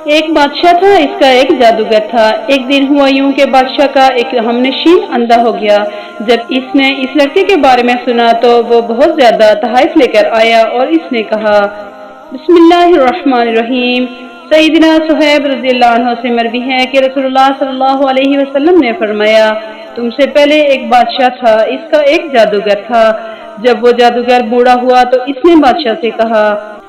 ایک بادشاہ تھا، اس کا ایک جادوگر تھا۔ ایک دن ہوا یوں کہ بادشاہ کا ایک ہمنشین اندھا ہو گیا۔ جب اس نے اس لڑکے کے بارے میں سنا تو وہ بہت زیادہ تحائف لے کر آیا اور اس نے کہا، بسم اللہ الرحمن الرحیم۔ سیدنا صہیب رضی اللہ عنہ سے مروی ہے کہ رسول اللہ صلی اللہ علیہ وسلم نے فرمایا، تم سے پہلے ایک بادشاہ تھا، اس کا ایک جادوگر تھا۔ جب وہ جادوگر بوڑھا ہوا تو اس نے بادشاہ سے کہا،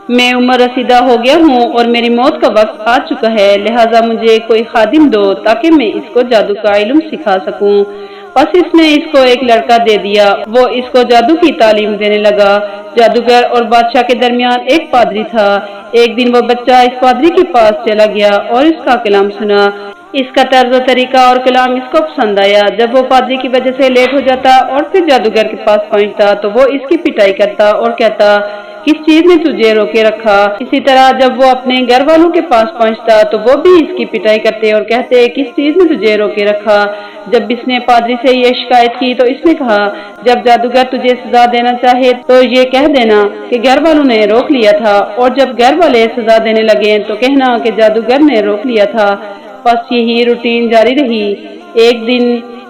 میں عمر رسیدہ ہو گیا ہوں اور میری موت کا وقت آ چکا ہے، لہٰذا مجھے کوئی خادم دو تاکہ میں اس کو جادو کا علم سکھا سکوں۔ بس اس نے اس کو ایک لڑکا دے دیا، وہ اس کو جادو کی تعلیم دینے لگا۔ جادوگر اور بادشاہ کے درمیان ایک پادری تھا۔ ایک دن وہ بچہ اس پادری کے پاس چلا گیا اور اس کا کلام سنا۔ اس کا طرز و طریقہ اور کلام اس کو پسند آیا۔ جب وہ پادری کی وجہ سے لیٹ ہو جاتا اور پھر جادوگر کے پاس پہنچتا تو وہ اس کی پٹائی کرتا اور کہتا، کس چیز نے تجھے روکے رکھا؟ اسی طرح جب وہ اپنے گھر والوں کے پاس پہنچتا تو وہ بھی اس کی پٹائی کرتے اور کہتے، کس چیز نے تجھے روکے رکھا؟ جب اس نے پادری سے یہ شکایت کی تو اس نے کہا، جب جادوگر تجھے سزا دینا چاہے تو یہ کہہ دینا کہ گھر والوں نے روک لیا تھا، اور جب گھر والے سزا دینے لگے تو کہنا کہ جادوگر نے روک لیا تھا۔ بس یہی روٹین جاری رہی۔ ایک دن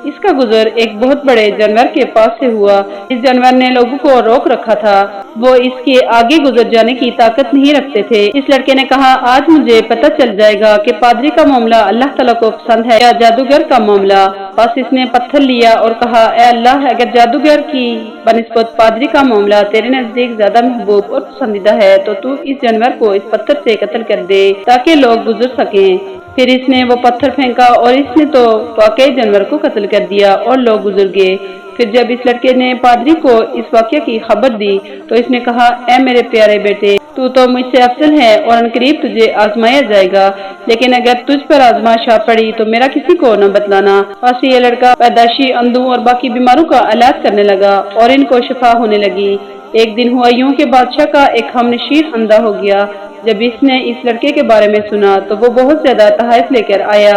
اس کا گزر ایک بہت بڑے جانور کے پاس سے ہوا۔ اس جانور نے لوگوں کو روک رکھا تھا، وہ اس کے آگے گزر جانے کی طاقت نہیں رکھتے تھے۔ اس لڑکے نے کہا، آج مجھے پتہ چل جائے گا کہ پادری کا معاملہ اللہ تعالیٰ کو پسند ہے یا جادوگر کا معاملہ۔ بس اس نے پتھر لیا اور کہا، اے اللہ، اگر جادوگر کی بنسبت پادری کا معاملہ تیرے نزدیک زیادہ محبوب اور پسندیدہ ہے تو تو اس جانور کو اس پتھر سے قتل کر دے تاکہ لوگ گزر سکیں۔ پھر اس نے وہ پتھر پھینکا اور اس نے تو واقعی جانور کو قتل کر دیا اور لوگ گزر گئے۔ پھر جب اس لڑکے نے پادری کو اس واقعے کی خبر دی تو اس نے کہا، اے میرے پیارے بیٹے، تو مجھ سے افضل ہے اور عنقریب تجھے آزمایا جائے گا، لیکن اگر تجھ پر آزمائش آ پڑی تو میرا کسی کو نہ بتلانا۔ بس یہ لڑکا پیدائشی اندھوں اور باقی بیماروں کا علاج کرنے لگا اور ان کو شفا ہونے لگی۔ ایک دن ہوا یوں کہ بادشاہ کا ایک ہمنشین اندھا ہو گیا۔ جب اس نے اس لڑکے کے بارے میں سنا تو وہ بہت زیادہ تحائف لے کر آیا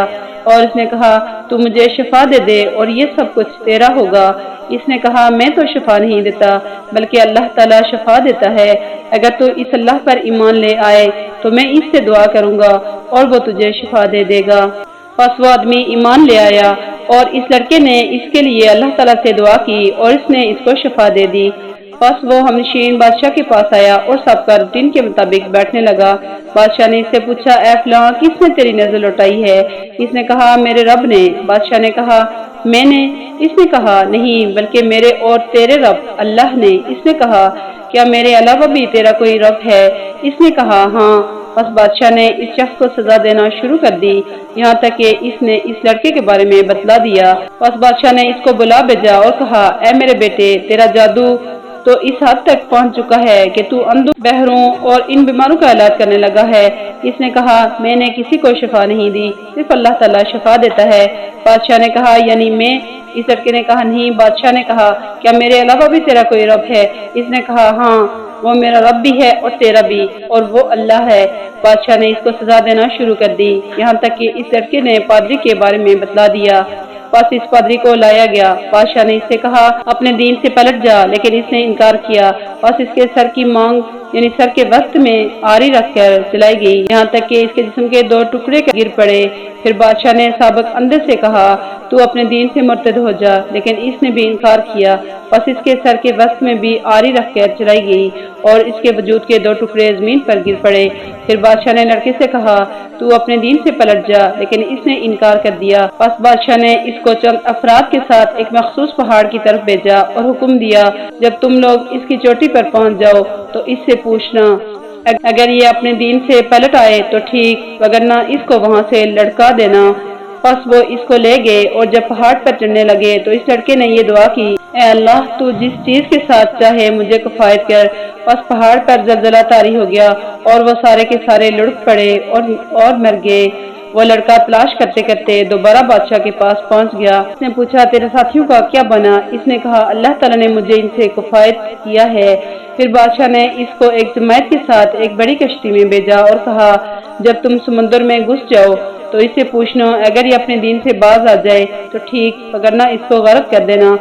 اور اس نے کہا، تو مجھے شفا دے دے اور یہ سب کچھ تیرا ہوگا۔ اس نے کہا، میں تو شفا نہیں دیتا بلکہ اللہ تعالیٰ شفا دیتا ہے۔ اگر تو اس اللہ پر ایمان لے آئے تو میں اس سے دعا کروں گا اور وہ تجھے شفا دے دے گا۔ پس وہ آدمی ایمان لے آیا اور اس لڑکے نے اس کے لیے اللہ تعالیٰ سے دعا کی اور اس نے اس کو شفا دے دی۔ پس وہ ہمنشین بادشاہ کے پاس آیا اور سب کا روٹین کے مطابق بیٹھنے لگا۔ بادشاہ نے اس سے پوچھا، اے فلاں، کس نے تیری نظر لوٹائی ہے؟ اس نے کہا، میرے رب نے۔ بادشاہ نے کہا، میں نے؟ اس نے کہا، نہیں، بلکہ میرے اور تیرے رب اللہ نے۔ اس نے کہا، کیا میرے علاوہ بھی تیرا کوئی رب ہے؟ اس نے کہا، ہاں۔ بس بادشاہ نے اس شخص کو سزا دینا شروع کر دی، یہاں تک کہ اس نے اس لڑکے کے بارے میں بتلا دیا۔ بس بادشاہ نے اس کو بلا بھیجا اور کہا، اے میرے بیٹے، تیرا جادو تو اس حد تک پہنچ چکا ہے کہ تو اندھوں، بہروں اور ان بیماروں کا علاج کرنے لگا ہے۔ اس نے کہا، میں نے کسی کو شفا نہیں دی، صرف اللہ تعالیٰ شفا دیتا ہے۔ بادشاہ نے کہا، یعنی میں؟ اس لڑکے نے کہا، نہیں۔ بادشاہ نے کہا، کیا میرے علاوہ بھی تیرا کوئی رب ہے؟ اس نے کہا، ہاں، وہ میرا رب بھی ہے اور تیرا بھی، اور وہ اللہ ہے۔ بادشاہ نے اس کو سزا دینا شروع کر دی، یہاں تک کہ اس لڑکے نے پادری کے بارے میں بتلا دیا۔ پس اس پادری کو لایا گیا۔ بادشاہ نے اس سے کہا، اپنے دین سے پلٹ جا، لیکن اس نے انکار کیا۔ پس اس کے سر کی مانگ یعنی سر کے وسط میں آری رکھ کر چلائی گئی، یہاں تک کہ اس کے جسم کے 2 ٹکڑے گر پڑے۔ پھر بادشاہ نے سابق اندھے سے کہا، تو اپنے دین سے مرتد ہو جا، لیکن اس نے بھی انکار کیا۔ پس اس کے سر کے وسط میں بھی آری رکھ کر چلائی گئی اور اس کے وجود کے 2 ٹکڑے زمین پر گر پڑے۔ پھر بادشاہ نے لڑکے سے کہا، تو اپنے دین سے پلٹ جا، لیکن اس نے انکار کر دیا۔ پس بادشاہ نے اس کو چند افراد کے ساتھ ایک مخصوص پہاڑ کی طرف بھیجا اور حکم دیا، جب تم لوگ اس کی چوٹی پر پہنچ جاؤ تو اس سے پوچھنا، اگر یہ اپنے دین سے پلٹ آئے تو ٹھیک، وگرنہ اس کو وہاں سے لڑکا دینا۔ پس وہ اس کو لے گئے اور جب پہاڑ پر چڑھنے لگے تو اس لڑکے نے یہ دعا کی، اے اللہ، تو جس چیز کے ساتھ چاہے مجھے کفایت کر۔ پس پہاڑ پر زلزلہ طاری ہو گیا اور وہ سارے کے سارے لڑک پڑے اور مر گئے۔ وہ لڑکا تلاش کرتے کرتے دوبارہ بادشاہ کے پاس پہنچ گیا۔ اس نے پوچھا، تیرے ساتھیوں کا کیا بنا؟ اس نے کہا، اللہ تعالیٰ نے مجھے ان سے کفایت کیا ہے۔ پھر بادشاہ نے اس کو ایک جماعت کے ساتھ ایک بڑی کشتی میں بھیجا اور کہا، جب تم سمندر میں گھس جاؤ تو اس سے پوچھنا، اگر یہ اپنے دین سے باز آ جائے تو ٹھیک، وگرنہ اس کو غرق کر دینا۔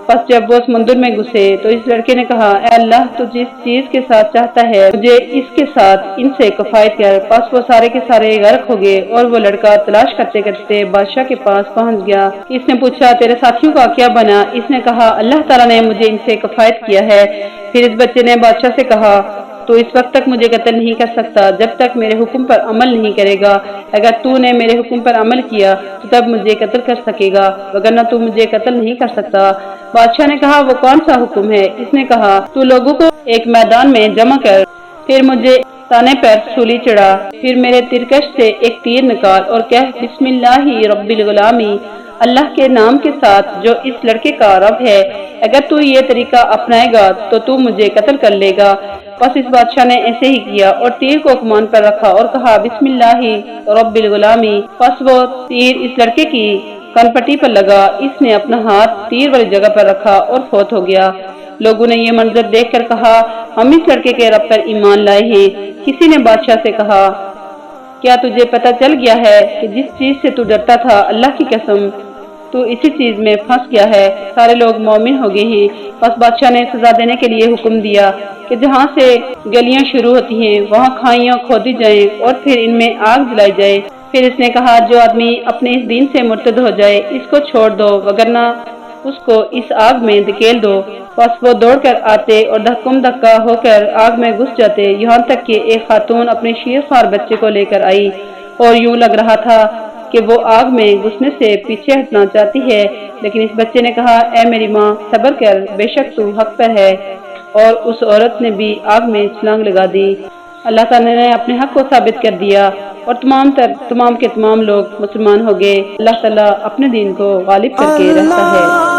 بس جب وہ سمندر میں گھسے تو اس لڑکے نے کہا، اے اللہ، تو جس چیز کے ساتھ چاہتا ہے مجھے اس کے ساتھ ان سے کفایت کر۔ بس وہ سارے کے سارے غرق ہو گئے اور وہ لڑکا تلاش کرتے کرتے بادشاہ کے پاس پہنچ گیا۔ اس نے پوچھا، تیرے ساتھیوں کا کیا بنا؟ اس نے کہا، اللہ تعالیٰ نے مجھے ان سے کفایت کیا ہے۔ پھر اس بچے نے بادشاہ سے کہا، تو اس وقت تک مجھے قتل نہیں کر سکتا جب تک میرے حکم پر عمل نہیں کرے گا۔ اگر تو نے میرے حکم پر عمل کیا تو تب مجھے قتل کر سکے گا، وگرنہ تو مجھے قتل نہیں کر سکتا۔ بادشاہ نے کہا، وہ کون سا حکم ہے؟ اس نے کہا، تو لوگوں کو ایک میدان میں جمع کر، پھر مجھے تانے پر سولی چڑھا، پھر میرے ترکش سے ایک تیر نکال اور کہہ، بسم اللہ رب الغلامی، اللہ کے نام کے ساتھ جو اس لڑکے کا رب ہے۔ اگر تو یہ طریقہ اپنائے گا تو تو مجھے قتل کر لے گا۔ بس اس بادشاہ نے ایسے ہی کیا اور تیر کو کمان پر رکھا اور کہا، بسم اللہ رب الغلامی۔ بس وہ تیر اس لڑکے کی کن پٹی پر لگا، اس نے اپنا ہاتھ تیر والی جگہ پر رکھا اور فوت ہو گیا۔ لوگوں نے یہ منظر دیکھ کر کہا، ہم اس لڑکے کے رب پر ایمان لائے ہیں۔ کسی نے بادشاہ سے کہا، کیا تجھے پتہ چل گیا ہے کہ جس چیز سے تو ڈرتا تھا، اللہ کی قسم تو اسی چیز میں پھنس گیا ہے۔ سارے لوگ مومن ہو گئے ہیں۔ بس بادشاہ نے سزا دینے کے لیے حکم دیا کہ جہاں سے گلیاں شروع ہوتی ہیں وہاں کھائیاں کھودی جائیں اور پھر ان میں آگ جلائی جائے۔ پھر اس نے کہا، جو آدمی اپنے اس دین سے مرتد ہو جائے اس کو چھوڑ دو، وگرنہ اس کو اس آگ میں دھکیل دو۔ بس وہ دوڑ کر آتے اور دھکم دھکا ہو کر آگ میں گھس جاتے، یہاں تک کہ ایک خاتون اپنے شیر خوار بچے کو لے کر آئی اور یوں لگ رہا تھا کہ وہ آگ میں گھسنے سے پیچھے ہٹنا چاہتی ہے، لیکن اس بچے نے کہا، اے میری ماں، صبر کر، بے شک تو حق پر ہے۔ اور اس عورت نے بھی آگ میں چھلانگ لگا دی۔ اللہ تعالیٰ نے اپنے حق کو ثابت کر دیا اور تمام کے تمام لوگ مسلمان ہو گئے۔ اللہ تعالیٰ اپنے دین کو غالب کر کے رہتا ہے۔